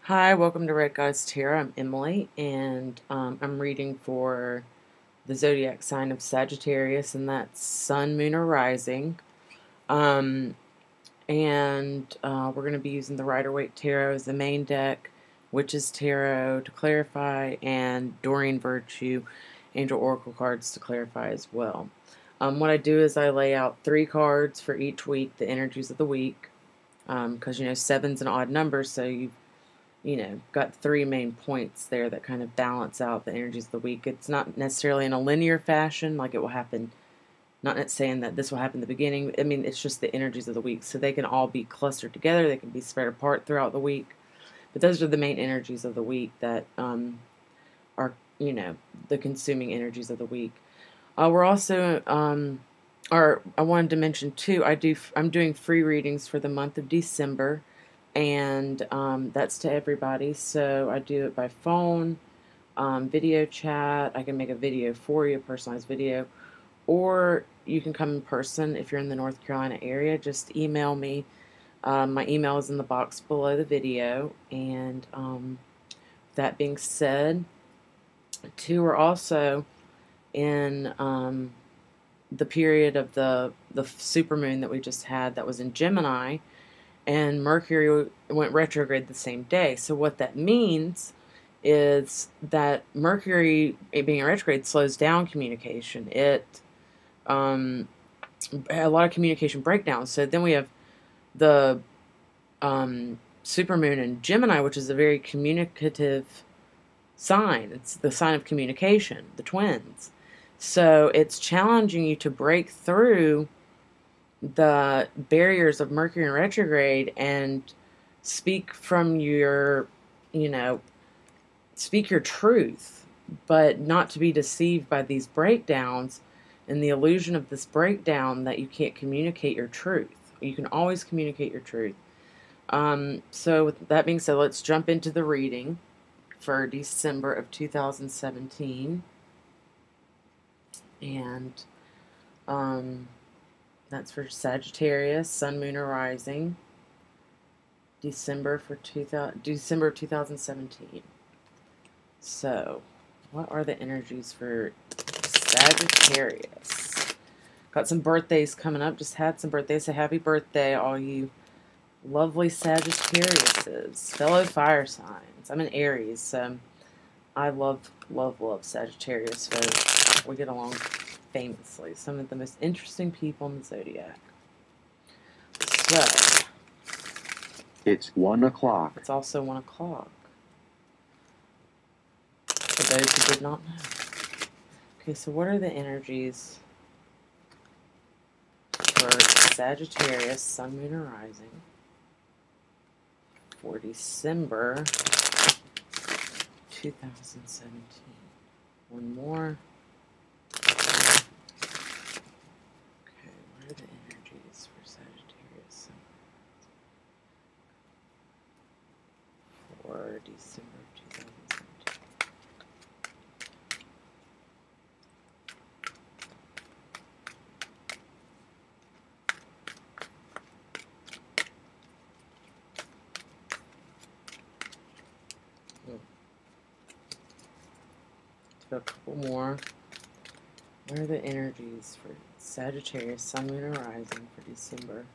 Hi, welcome to Red Guys Tarot. I'm Emily, and I'm reading for the zodiac sign of Sagittarius, and that's Sun, Moon, or Rising. Um, we're going to be using the Rider-Waite Tarot as the main deck, Witch's Tarot to clarify, and Doreen Virtue Angel Oracle cards to clarify as well. What I do is I lay out 3 cards for each week, the energies of the week, because seven's an odd number, so you've got 3 main points there that kind of balance out the energies of the week. It's not necessarily in a linear fashion, like it will happen, not saying that this will happen at the beginning. I mean, it's just the energies of the week. So they can all be clustered together. They can be spread apart throughout the week. But those are the main energies of the week that are, the consuming energies of the week. We're also, I wanted to mention too, I'm doing free readings for the month of December. And that's to everybody. So I do it by phone, video chat. I can make a video for you, a personalized video, or you can come in person if you're in the North Carolina area. Just email me. My email is in the box below the video. And that being said, too, we're also in the period of the supermoon that we just had that was in Gemini. And Mercury went retrograde the same day. So what that means is that Mercury, being in retrograde, slows down communication. It a lot of communication breakdowns. So then we have the supermoon in Gemini, which is a very communicative sign. It's the sign of communication, the twins. So it's challenging you to break through the barriers of Mercury in retrograde and speak from your, speak your truth, but not to be deceived by these breakdowns and the illusion of this breakdown that you can't communicate your truth. You can always communicate your truth. So with that being said, let's jump into the reading for December of 2017. And that's for Sagittarius, Sun, Moon, or Rising, December of 2017. So, what are the energies for Sagittarius? Got some birthdays coming up. Just had some birthdays. So happy birthday, all you lovely Sagittariuses, fellow fire signs. I'm an Aries, so I love Sagittarius folks. We get along famously. Some of the most interesting people in the zodiac. So, it's 1 o'clock. It's also 1 o'clock. For those who did not know. Okay, so what are the energies for Sagittarius, Sun, Moon, or Rising for December 2017? One more. What are the energies for Sagittarius for December 2017? Let's go a couple more. What are the energies for Sagittarius, Sun, Moon, or Rising for December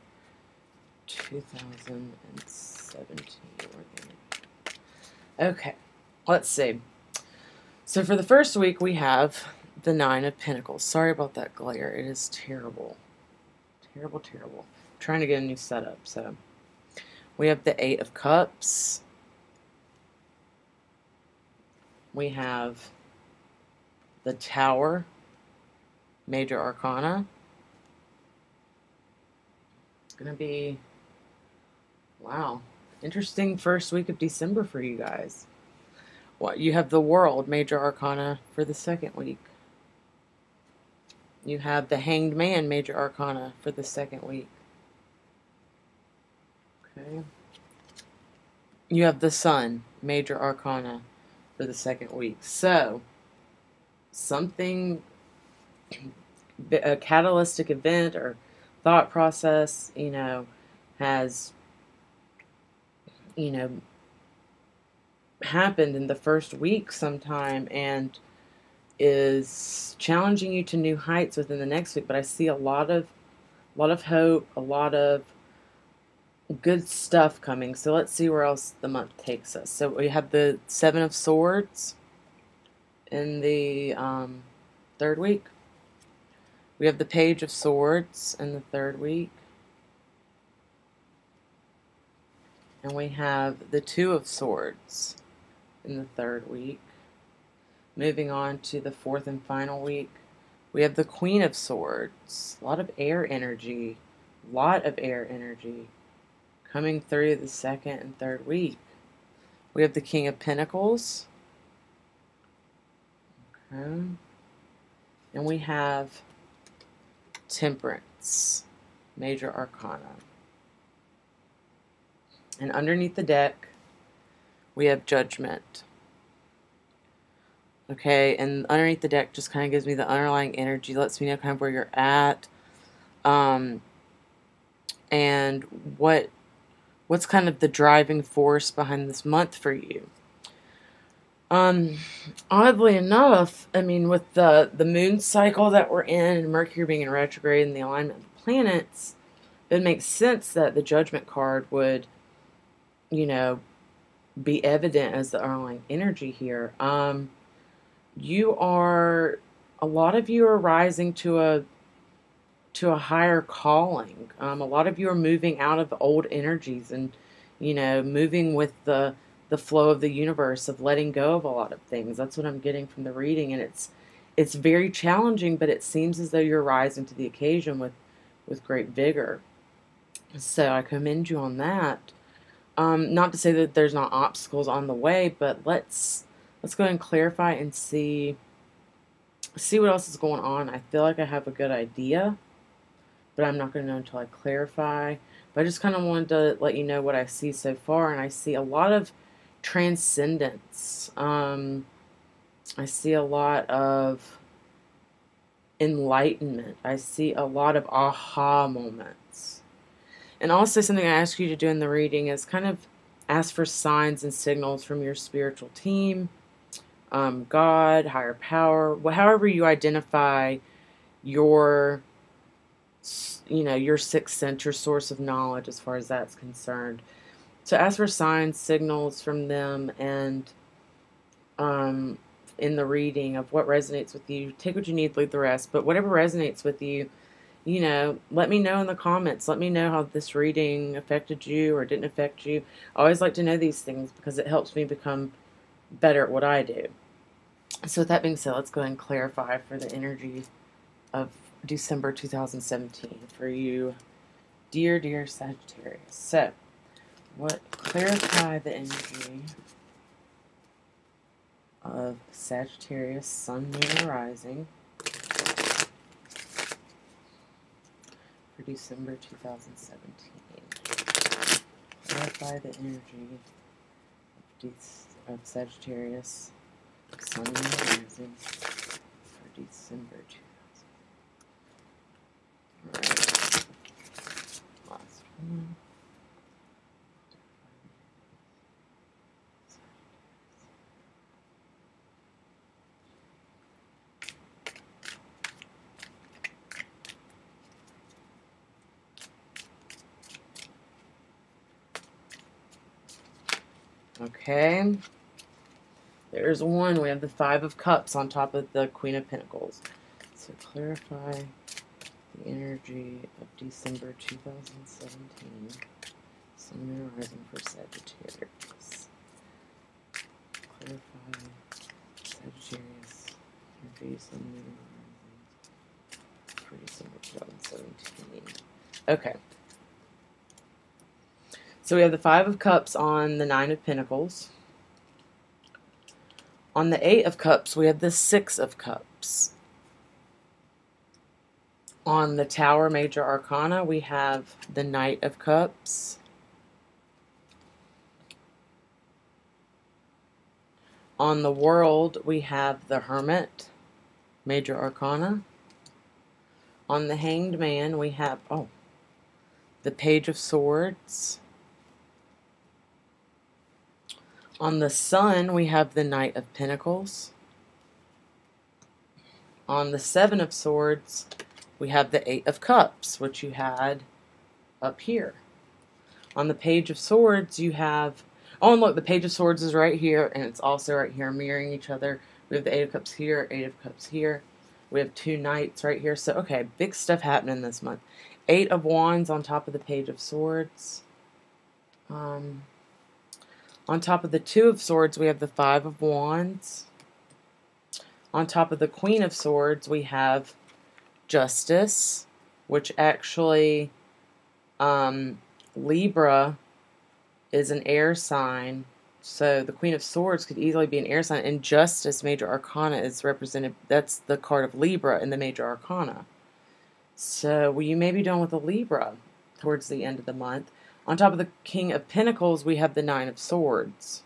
2017? Okay, let's see. So for the first week, we have the 9 of Pentacles. Sorry about that glare. It is terrible. Terrible, terrible. I'm trying to get a new setup. So we have the 8 of Cups. We have the Tower, Major Arcana. It's going to be, wow, interesting first week of December for you guys. Well, you have the World, Major Arcana, for the second week. You have the Hanged Man, Major Arcana, for the second week. Okay. You have the Sun, Major Arcana, for the second week. So, something, a catalytic event or thought process, has, happened in the first week sometime and is challenging you to new heights within the next week. But I see a lot of hope, a lot of good stuff coming. So let's see where else the month takes us. So we have the Seven of Swords in the third week. We have the Page of Swords in the third week. And we have the Two of Swords in the third week. Moving on to the fourth and final week, we have the Queen of Swords. A lot of air energy. Coming through the second and third week. We have the King of Pentacles. Okay. And we have Temperance, Major Arcana. And underneath the deck, we have Judgment. Okay, and underneath the deck just kind of gives me the underlying energy, lets me know kind of where you're at, and what's kind of the driving force behind this month for you. Oddly enough, I mean, with the moon cycle that we're in, and Mercury being in retrograde and the alignment of the planets, it makes sense that the Judgment card would, you know, be evident as the underlying energy here. A lot of you are rising to a higher calling. A lot of you are moving out of old energies and, moving with the flow of the universe, of letting go of a lot of things. That's what I'm getting from the reading, and it's very challenging, but it seems as though you're rising to the occasion with great vigor. So I commend you on that. Not to say that there's not obstacles on the way, but let's go ahead and clarify and see what else is going on. I feel like I have a good idea, but I'm not going to know until I clarify. But I just kind of wanted to let you know what I see so far, and I see a lot of transcendence. I see a lot of enlightenment. I see a lot of aha moments. And also something I ask you to do in the reading is kind of ask for signs and signals from your spiritual team, God, higher power, however you identify your sixth sense, your source of knowledge as far as that's concerned. So ask for signs, signals from them, and in the reading of what resonates with you. Take what you need, leave the rest. But whatever resonates with you, let me know in the comments. Let me know how this reading affected you or didn't affect you. I always like to know these things because it helps me become better at what I do. So with that being said, let's go ahead and clarify for the energy of December 2017 for you, dear Sagittarius. So, clarify the energy of Sagittarius, Sun, Moon, and Rising for December 2017. Clarify the energy of Sagittarius, Sun, Moon, and Rising for December 2017. Alright. Last one. Okay. There's one. We have the Five of Cups on top of the Queen of Pentacles. So clarify the energy of December 2017. Sun, Moon, Rising for Sagittarius. Clarify Sagittarius energy, Sun, Moon, Rising for December 2017. Okay. So we have the Five of Cups on the Nine of Pentacles. On the Eight of Cups, we have the Six of Cups. On the Tower Major Arcana, we have the Knight of Cups. On the World, we have the Hermit Major Arcana. On the Hanged Man, we have, the Page of Swords. On the Sun, we have the Knight of Pentacles. On the Seven of Swords, we have the Eight of Cups, which you had up here. On the Page of Swords, you have... Oh, and look, the Page of Swords is right here, and it's also right here, mirroring each other. We have the Eight of Cups here, Eight of Cups here. We have two Knights right here. So, okay, big stuff happening this month. Eight of Wands on top of the Page of Swords. On top of the Two of Swords, we have the Five of Wands. On top of the Queen of Swords, we have Justice, which actually, Libra is an air sign. So the Queen of Swords could easily be an air sign. And Justice, Major Arcana, is represented. That's the card of Libra in the Major Arcana. So you may be done with a Libra towards the end of the month. On top of the King of Pentacles, we have the Nine of Swords.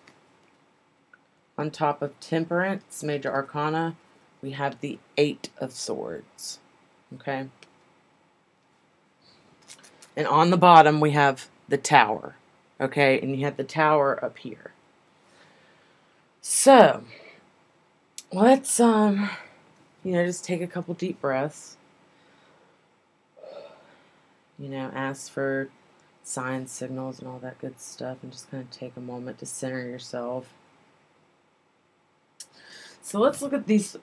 On top of Temperance, Major Arcana, we have the Eight of Swords. Okay? And on the bottom, we have the Tower. Okay? And you have the Tower up here. So, let's, just take a couple deep breaths. Ask for signs, signals, and all that good stuff, and just kind of take a moment to center yourself. So let's look at these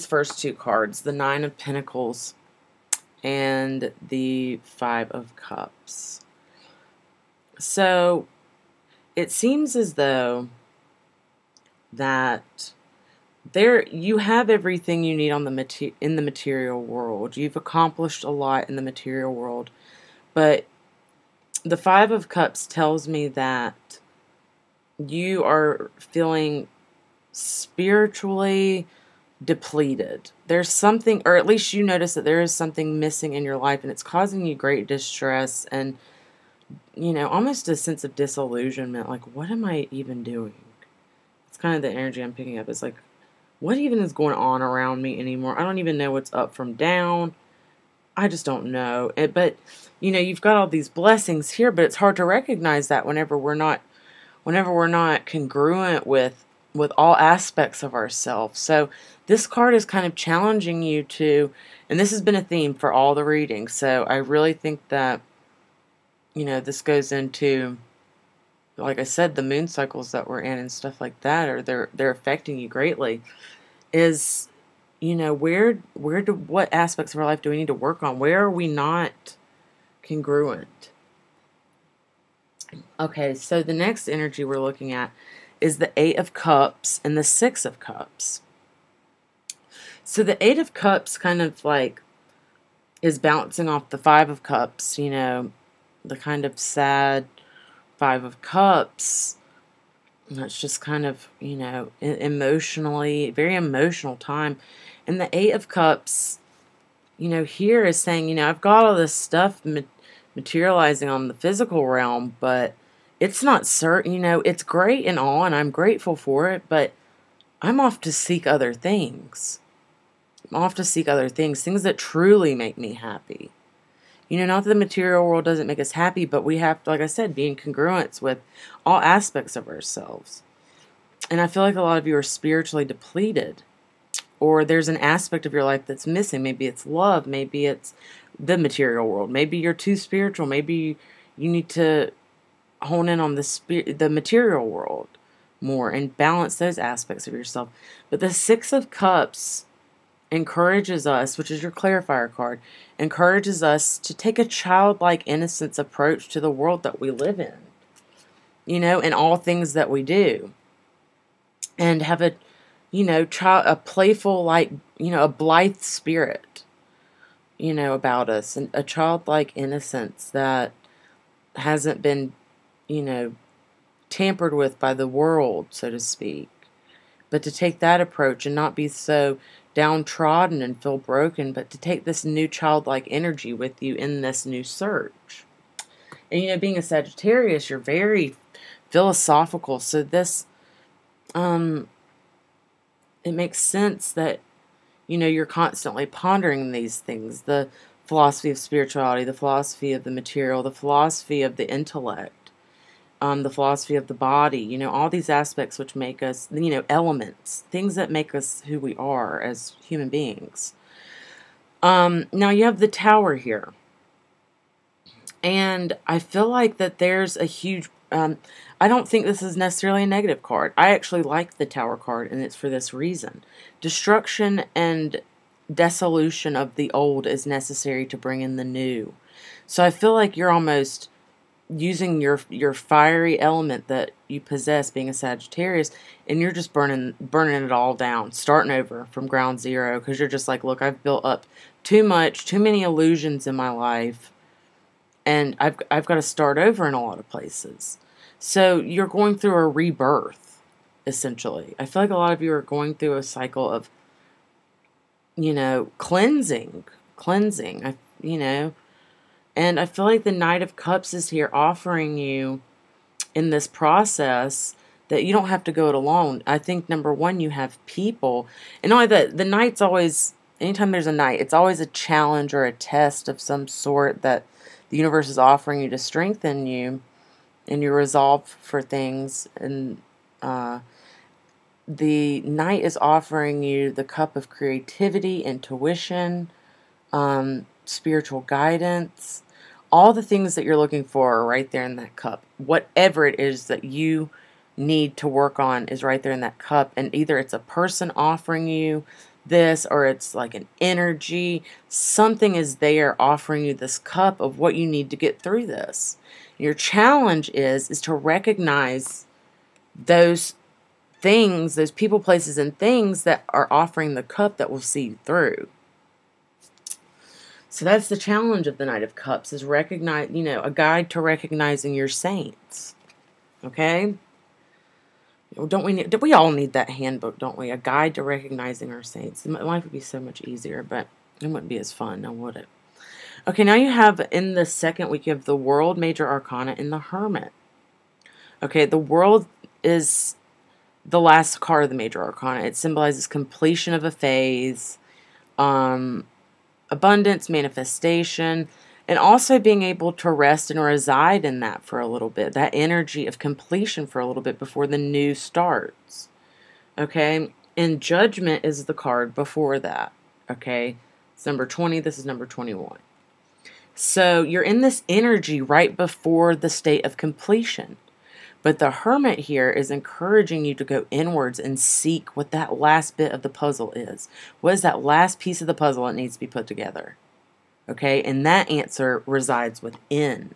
first two cards, the Nine of Pentacles and the Five of Cups. So it seems as though that you have everything you need on in the material world. You've accomplished a lot in the material world, but the Five of Cups tells me that you are feeling spiritually depleted. There's something, or at least you notice that there is something missing in your life, and it's causing you great distress and, almost a sense of disillusionment. Like, what am I even doing? It's kind of the energy I'm picking up. It's like, what even is going on around me anymore? I don't even know what's up from down. I just don't know. But, you've got all these blessings here, but it's hard to recognize that whenever we're not congruent with all aspects of ourselves. So this card is kind of challenging you to, and this has been a theme for all the readings. So I really think that, this goes into, like I said, the moon cycles that we're in and stuff like that, or they're affecting you greatly. Is, what aspects of our life do we need to work on? Where are we not congruent? Okay, so the next energy we're looking at is the Eight of Cups and the Six of Cups. So the Eight of Cups kind of like is bouncing off the Five of Cups, the kind of sad Five of Cups. It's just kind of, emotionally, very emotional time. And the Eight of Cups, here is saying, I've got all this stuff materializing on the physical realm, but it's not certain, it's great and all, and I'm grateful for it, but I'm off to seek other things. I'm off to seek other things that truly make me happy. Not that the material world doesn't make us happy, but we have to, like I said, be in congruence with all aspects of ourselves. And I feel like a lot of you are spiritually depleted, or there's an aspect of your life that's missing. Maybe it's love, maybe it's the material world, maybe you're too spiritual, maybe you need to hone in on the material world more and balance those aspects of yourself. But the Six of Cups encourages us, which is your clarifier card, encourages us to take a childlike innocence approach to the world that we live in, in all things that we do, and have a playful, like, a blithe spirit, about us, and a childlike innocence that hasn't been, tampered with by the world, so to speak. But to take that approach and not be so downtrodden and feel broken, but to take this new childlike energy with you in this new search. And, being a Sagittarius, you're very philosophical. So this, it makes sense that, you're constantly pondering these things. The philosophy of spirituality, the philosophy of the material, the philosophy of the intellect. the philosophy of the body, you know, all these aspects which make us, you know, elements, things that make us who we are as human beings. Now you have the Tower here. And I feel like that there's a huge, I don't think this is necessarily a negative card. I actually like the Tower card, and it's for this reason. Destruction and dissolution of the old is necessary to bring in the new. So I feel like you're almost using your fiery element that you possess, being a Sagittarius, and you're just burning it all down, starting over from ground zero, because you're just like, look, I've built up too many illusions in my life, and I've got to start over in a lot of places. So you're going through a rebirth, essentially. I feel like a lot of you are going through a cycle of, you know, cleansing, you know. And I feel like the Knight of Cups is here offering you in this process that you don't have to go it alone. I think, number one, you have people. And not only that, the Knight's always, anytime there's a Knight, it's always a challenge or a test of some sort that the universe is offering you to strengthen you in your resolve for things. And the Knight is offering you the cup of creativity, intuition, spiritual guidance. All the things that you're looking for are right there in that cup. Whatever it is that you need to work on is right there in that cup. And either it's a person offering you this, or it's like an energy. Something is there offering you this cup of what you need to get through this. Your challenge is to recognize those things, those people, places, and things that are offering the cup that will see you through. So that's the challenge of the Knight of Cups, is recognize, you know, a guide to recognizing your saints. Okay? Don't we all need that handbook, don't we? A guide to recognizing our saints. Life would be so much easier, but it wouldn't be as fun, now would it? Okay, now you have, in the second week, you have the World, Major Arcana, and the Hermit. Okay, the World is the last card of the Major Arcana. It symbolizes completion of a phase, abundance, manifestation, and also being able to rest and reside in that for a little bit, that energy of completion for a little bit before the new starts. Okay, and Judgment is the card before that. Okay, it's number 20, this is number 21. So you're in this energy right before the state of completion. But the Hermit here is encouraging you to go inwards and seek what that last bit of the puzzle is. What is that last piece of the puzzle that needs to be put together? Okay, and that answer resides within.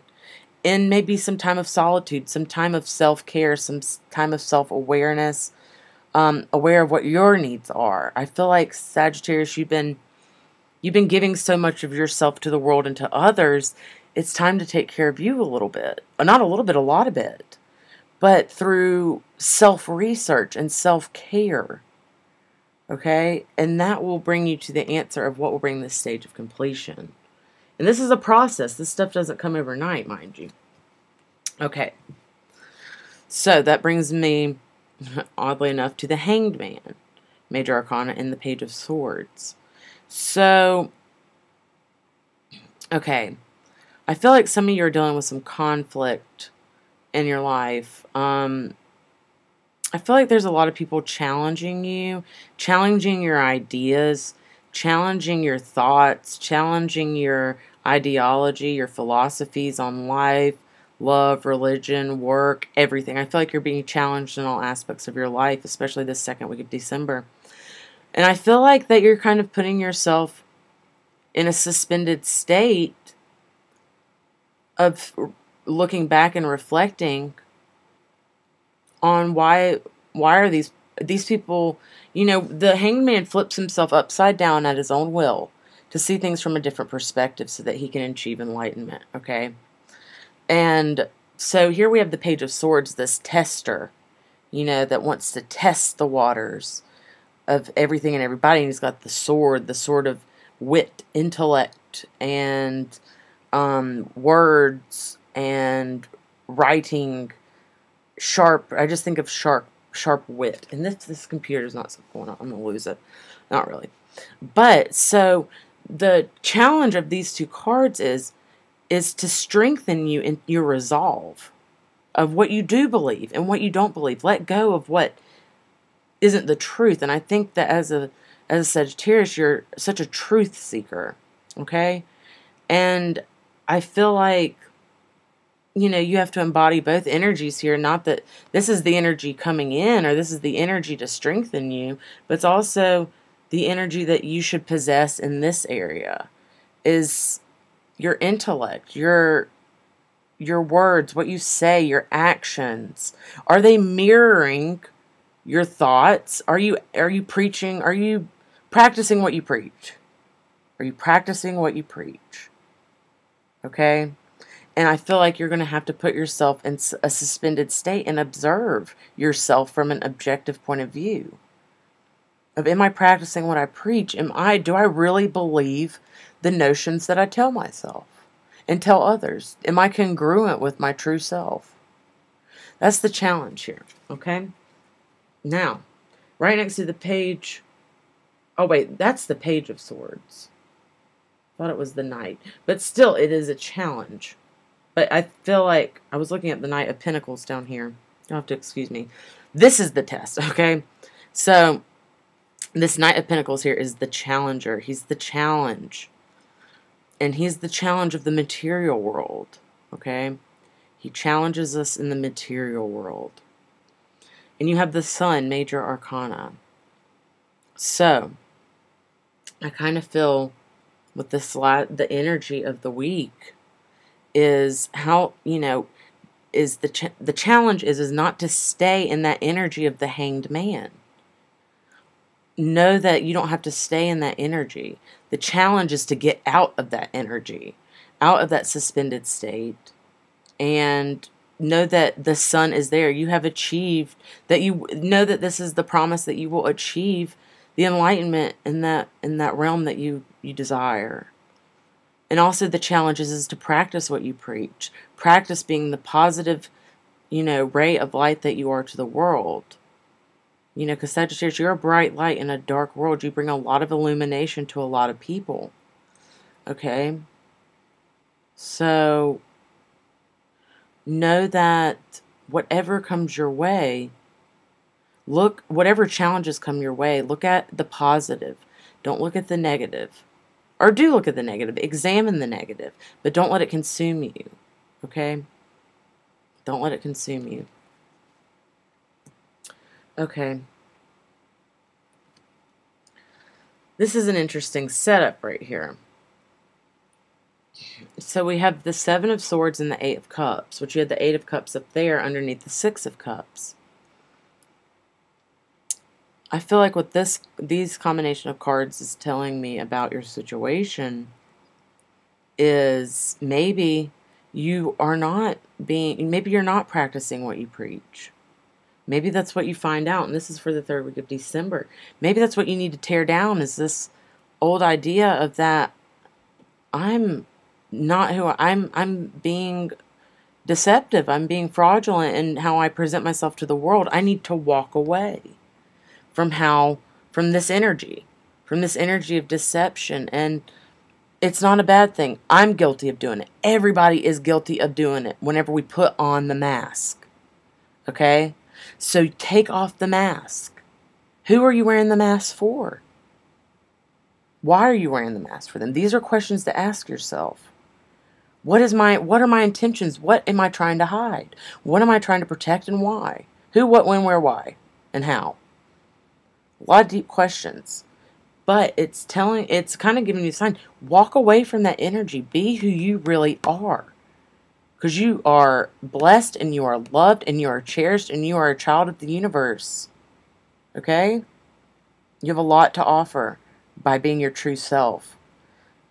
In maybe some time of solitude, some time of self-care, some time of self-awareness, aware of what your needs are. I feel like, Sagittarius, you've been giving so much of yourself to the world and to others. It's time to take care of you a little bit. Not a little bit, a lot of it. But through self-research and self-care, okay? And that will bring you to the answer of what will bring this stage of completion. And this is a process. This stuff doesn't come overnight, mind you. Okay. So that brings me, oddly enough, to the Hanged Man, Major Arcana, and the Page of Swords. So, okay. I feel like some of you are dealing with some conflict in your life. I feel like there's a lot of people challenging you, challenging your ideas, challenging your thoughts, challenging your ideology, your philosophies on life, love, religion, work, everything. I feel like you're being challenged in all aspects of your life, especially this second week of December. And I feel like that you're kind of putting yourself in a suspended state of looking back and reflecting on why are these people, you know, the Hanged Man flips himself upside down at his own will to see things from a different perspective so that he can achieve enlightenment, okay? And so here we have the Page of Swords, this tester, you know, that wants to test the waters of everything and everybody, and he's got the sword of wit, intellect, and words, and writing, sharp. I just think of sharp wit. And this computer is not going on. I'm gonna lose it. Not really. But so the challenge of these two cards is to strengthen you in your resolve. of what you do believe and what you don't believe. Let go of what isn't the truth. And I think that as a Sagittarius, you're such a truth seeker, okay? And I feel like, you know, you have to embody both energies here. Not that this is the energy coming in or this is the energy to strengthen you, but it's also the energy that you should possess in this area is your intellect, your words, what you say, your actions. Are they mirroring your thoughts? Are you preaching? Are you practicing what you preach? Are you practicing what you preach? Okay? And I feel like you're going to have to put yourself in a suspended state and observe yourself from an objective point of view. Of, am I practicing what I preach? Do I really believe the notions that I tell myself and tell others? Am I congruent with my true self? That's the challenge here, okay? Now, right next to the page, oh wait, that's the Page of Swords. I thought it was the Knight. But still, it is a challenge. But I feel like, I was looking at the Knight of Pentacles down here. You'll have to excuse me. This is the test, okay? So, this Knight of Pentacles here is the challenger. He's the challenge. And he's the challenge of the material world, okay? He challenges us in the material world. And you have the Sun, Major Arcana. So, I kind of feel with this the energy of the week is how, you know, is the challenge is not to stay in that energy of the Hanged Man. Know that you don't have to stay in that energy. The challenge is to get out of that energy, out of that suspended state, and know that the Sun is there. You have achieved, that you know that this is the promise that you will achieve the enlightenment in that realm that you desire. And also the challenge is to practice what you preach. Practice being the positive, you know, ray of light that you are to the world. You know, because Sagittarius, you're a bright light in a dark world. You bring a lot of illumination to a lot of people. Okay? So, know that whatever comes your way, whatever challenges come your way, look at the positive. Don't look at the negative. Or do look at the negative. Examine the negative. But don't let it consume you. Okay? Don't let it consume you. Okay. This is an interesting setup right here. So we have the Seven of Swords and the Eight of Cups, which you had the Eight of Cups up there underneath the Six of Cups. I feel like what these combination of cards is telling me about your situation is maybe you're not practicing what you preach. Maybe that's what you find out, and this is for the third week of December. Maybe that's what you need to tear down, is this old idea of that I'm being deceptive, I'm being fraudulent in how I present myself to the world. I need to walk away from this energy of deception, and it's not a bad thing. I'm guilty of doing it. Everybody is guilty of doing it whenever we put on the mask. Okay? So take off the mask. Who are you wearing the mask for? Why are you wearing the mask for them? These are questions to ask yourself. What are my intentions? What am I trying to hide? What am I trying to protect, and why? Who, what, when, where, why, and how? A lot of deep questions. But it's kind of giving you a sign. Walk away from that energy. Be who you really are. Because you are blessed, and you are loved, and you are cherished, and you are a child of the universe. Okay? You have a lot to offer by being your true self.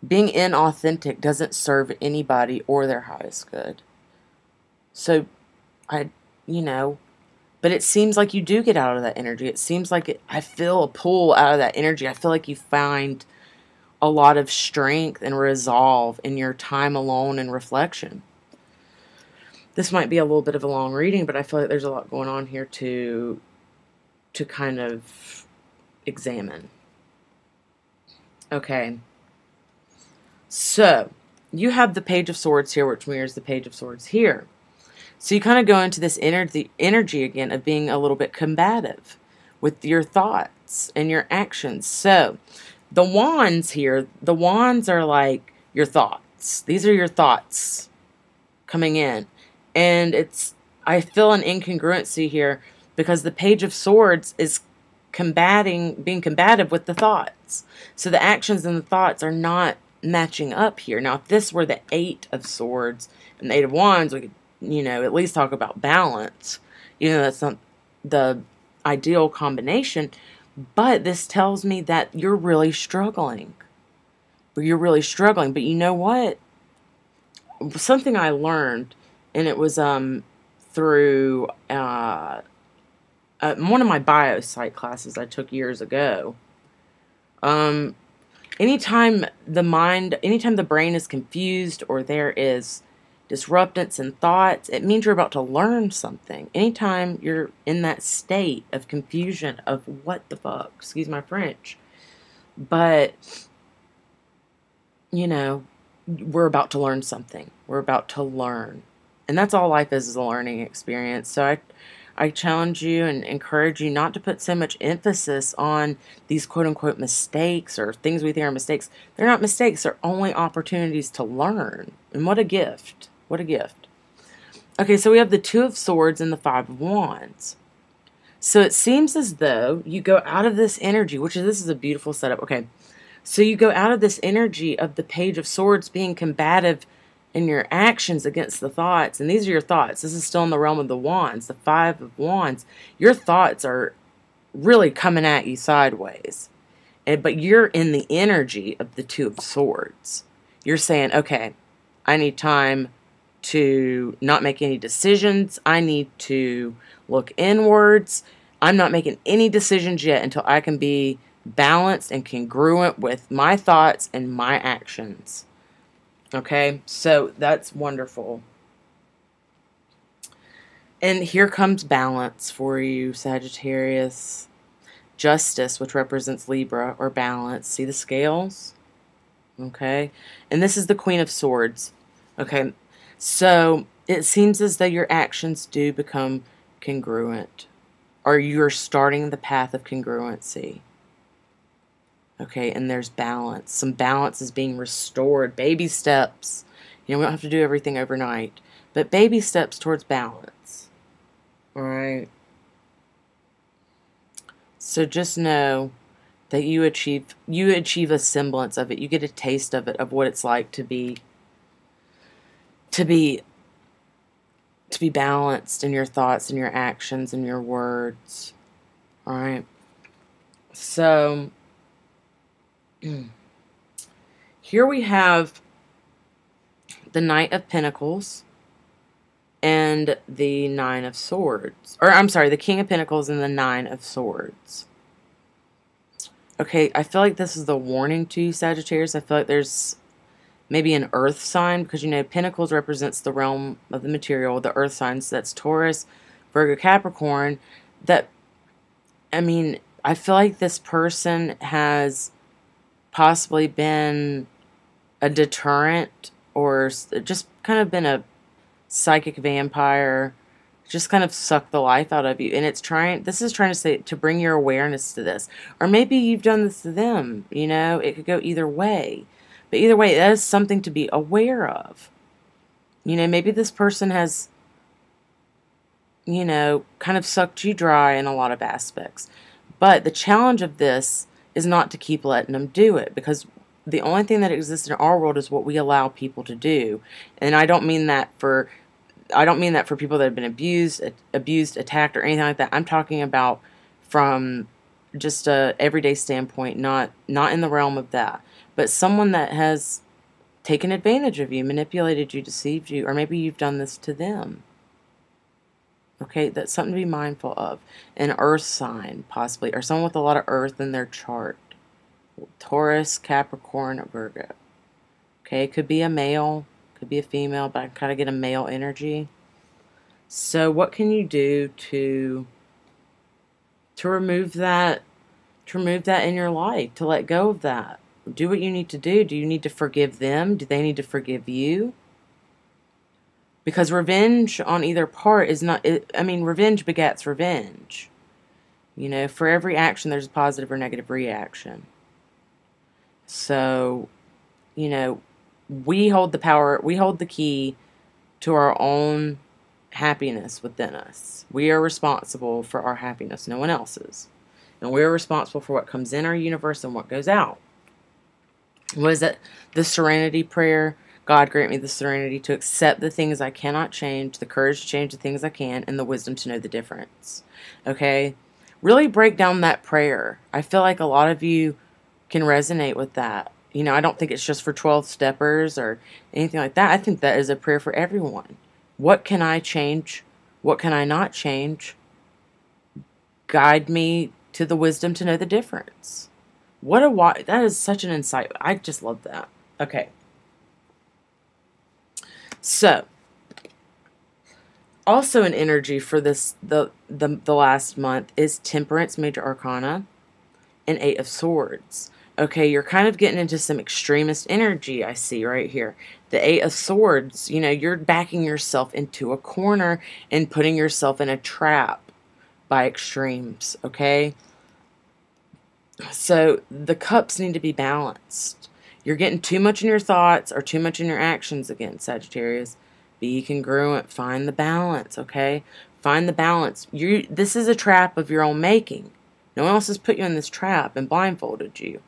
Being inauthentic doesn't serve anybody or their highest good. So, but it seems like you do get out of that energy. It seems like I feel a pull out of that energy. I feel like you find a lot of strength and resolve in your time alone and reflection. This might be a little bit of a long reading, but I feel like there's a lot going on here to kind of examine. Okay. So, you have the Page of Swords here, which mirrors the Page of Swords here. So you kind of go into this energy again of being a little bit combative with your thoughts and your actions. So the wands here, the wands are like your thoughts. These are your thoughts coming in. And I feel an incongruency here because the Page of Swords is being combative with the thoughts. So the actions and the thoughts are not matching up here. Now, if this were the Eight of Swords and the Eight of Wands, we could, at least talk about balance. Even though that's not the ideal combination. But this tells me that you're really struggling. But you know what? Something I learned, and it was through one of my biopsych classes I took years ago. Anytime the brain is confused or there is disruptance in thoughts, it means you're about to learn something. Anytime you're in that state of confusion of what the fuck, excuse my French, but, we're about to learn something. We're about to learn. And that's all life is a learning experience. So I challenge you and encourage you not to put so much emphasis on these quote-unquote mistakes or things we think are mistakes. They're not mistakes. They're only opportunities to learn. And what a gift. What a gift. Okay, so we have the Two of Swords and the Five of Wands. So it seems as though you go out of this energy, this is a beautiful setup. Okay, so you go out of this energy of the Page of Swords being combative in your actions against the thoughts. And these are your thoughts. This is still in the realm of the Wands, the Five of Wands. Your thoughts are really coming at you sideways. But you're in the energy of the Two of Swords. You're saying, okay, I need time to not make any decisions. I need to look inwards. I'm not making any decisions yet until I can be balanced and congruent with my thoughts and my actions. Okay, so that's wonderful. And here comes balance for you, Sagittarius. Justice, which represents Libra, or balance. See the scales? Okay, and this is the Queen of Swords. Okay, so it seems as though your actions do become congruent, or you're starting the path of congruency. Okay, and there's balance. Some balance is being restored. Baby steps. We don't have to do everything overnight, but baby steps towards balance. All right. So just know that you achieve a semblance of it. You get a taste of it, of what it's like to be balanced in your thoughts and your actions and your words. All right. So here we have the Knight of Pentacles and the Nine of Swords. Or, I'm sorry, the King of Pentacles and the Nine of Swords. Okay, I feel like this is the warning to you, Sagittarius. I feel like there's maybe an earth sign, because Pentacles represents the realm of the material, the earth signs. That's Taurus, Virgo, Capricorn. I feel like this person has possibly been a deterrent, or just kind of been a psychic vampire, just kind of suck the life out of you. And this is trying to say, to bring your awareness to this. Or maybe you've done this to them, it could go either way. But either way, that is something to be aware of. Maybe this person has, kind of sucked you dry in a lot of aspects. But the challenge of this is not to keep letting them do it, because the only thing that exists in our world is what we allow people to do. And I don't mean that for people that have been abused, attacked, or anything like that. I'm talking about from just a everyday standpoint, not in the realm of that, but someone that has taken advantage of you, manipulated you, deceived you, or maybe you've done this to them. Okay, that's something to be mindful of. An earth sign, possibly, or someone with a lot of earth in their chart. Taurus, Capricorn, or Virgo. Okay, it could be a male, could be a female, but I kind of get a male energy. So what can you do to remove that, in your life, to let go of that? Do what you need to do. Do you need to forgive them? Do they need to forgive you? Because revenge on either part is not, I mean, revenge begets revenge. You know, for every action, there's a positive or negative reaction. So, you know, we hold the power, we hold the key to our own happiness within us. We are responsible for our happiness, no one else's. And we are responsible for what comes in our universe and what goes out. What is that? The serenity prayer. God grant me the serenity to accept the things I cannot change, the courage to change the things I can, and the wisdom to know the difference. Okay? Really break down that prayer. I feel like a lot of you can resonate with that. You know, I don't think it's just for 12 steppers or anything like that. I think that is a prayer for everyone. What can I change? What can I not change? Guide me to the wisdom to know the difference. That is such an insight. I just love that. Okay. So, also an energy for this the last month is Temperance, Major Arcana, and Eight of Swords. Okay, you're kind of getting into some extremist energy, I see right here. The Eight of Swords, you know, you're backing yourself into a corner and putting yourself in a trap by extremes, okay? So the cups need to be balanced. You're getting too much in your thoughts or too much in your actions again, Sagittarius. Be congruent. Find the balance, okay? Find the balance. This is a trap of your own making. No one else has put you in this trap and blindfolded you,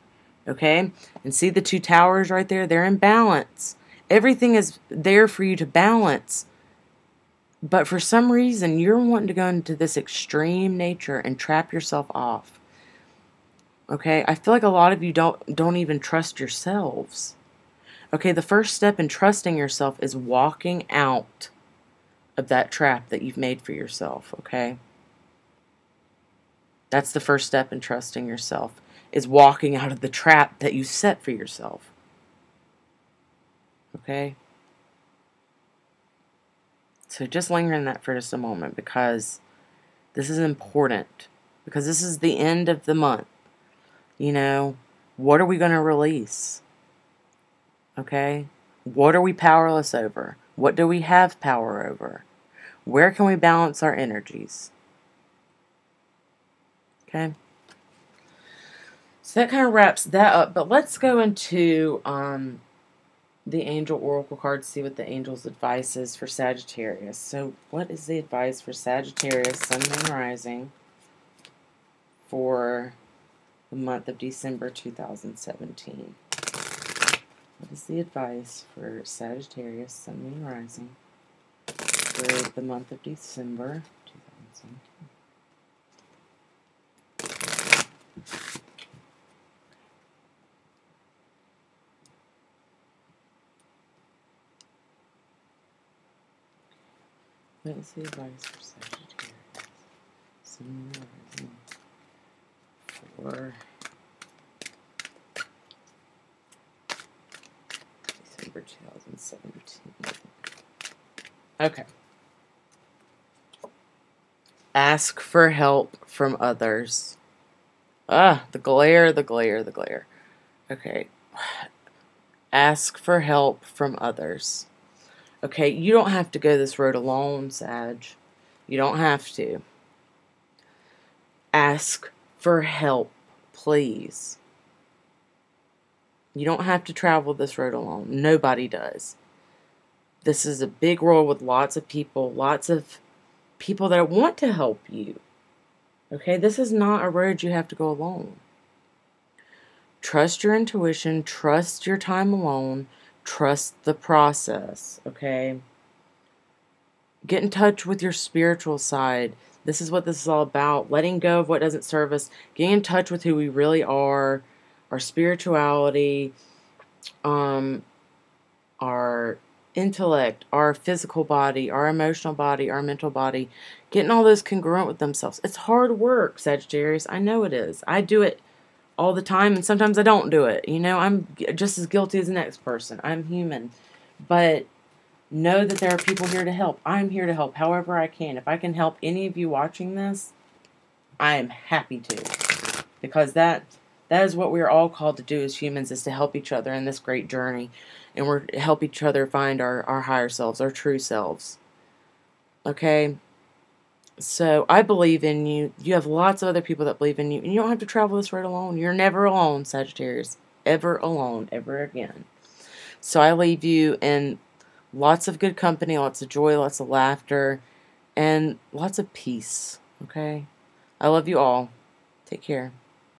okay? And see the two towers right there? They're in balance. Everything is there for you to balance. But for some reason, you're wanting to go into this extreme nature and trap yourself off. Okay, I feel like a lot of you don't even trust yourselves. Okay, the first step in trusting yourself is walking out of that trap that you've made for yourself, okay? That's the first step in trusting yourself, is walking out of the trap that you set for yourself. Okay? So just linger in that for just a moment, because this is important. Because this is the end of the month. You know, what are we going to release? Okay? What are we powerless over? What do we have power over? Where can we balance our energies? Okay? So that kind of wraps that up. But let's go into the Angel Oracle cards, see what the Angel's advice is for Sagittarius. So what is the advice for Sagittarius, Sun, Moon, Rising for the month of December 2017? What is the advice for Sagittarius, Sun, Moon, Rising for the month of December 2017? What is the advice for Sagittarius, Sun, Moon, Rising for December 2017? Okay. Ask for help from others. The glare, the glare, the glare. Okay. Ask for help from others. Okay, you don't have to go this road alone, Sag. You don't have to. Ask for help, please. You don't have to travel this road alone. Nobody does. This is a big world with lots of people that want to help you. Okay, this is not a road you have to go alone. Trust your intuition, trust your time alone, trust the process, okay? Get in touch with your spiritual side. This is what this is all about. Letting go of what doesn't serve us. Getting in touch with who we really are. Our spirituality. Our intellect. Our physical body. Our emotional body. Our mental body. Getting all those congruent with themselves. It's hard work, Sagittarius. I know it is. I do it all the time, and sometimes I don't do it. You know, I'm just as guilty as the next person. I'm human. But know that there are people here to help. I'm here to help however I can. If I can help any of you watching this, I am happy to. Because that That is what we're all called to do as humans, is to help each other in this great journey. And we're to help each other find our higher selves, our true selves. Okay? So I believe in you. You have lots of other people that believe in you. And you don't have to travel this road alone. You're never alone, Sagittarius. Ever alone, ever again. So I leave you in lots of good company, lots of joy, lots of laughter, and lots of peace. Okay? I love you all. Take care.